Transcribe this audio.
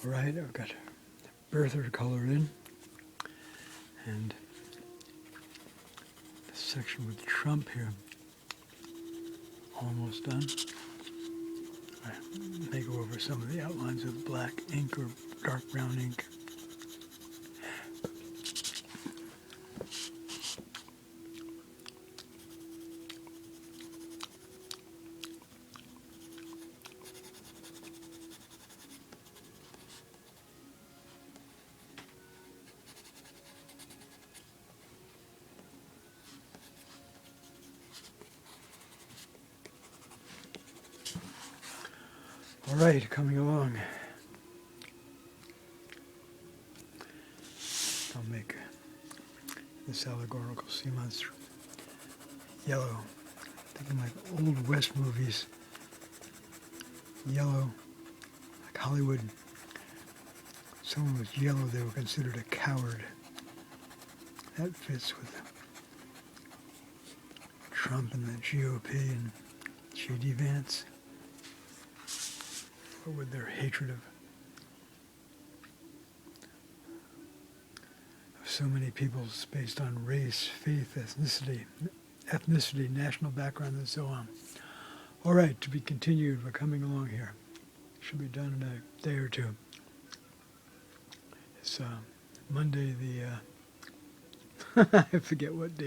All right, I've got birther colored in, and the section with Trump here almost done. I may go over some of the outlines with black ink or dark brown ink. All right, coming along. I'll make this allegorical sea monster yellow. Thinking like old West movies. Yellow, like Hollywood. If someone was yellow, they were considered a coward. That fits with Trump and the GOP and J.D. Vance. Or with their hatred of so many peoples based on race, faith, ethnicity, national background, and so on. All right, to be continued. We're coming along here. Should be done in a day or two. It's Monday the, I forget what date.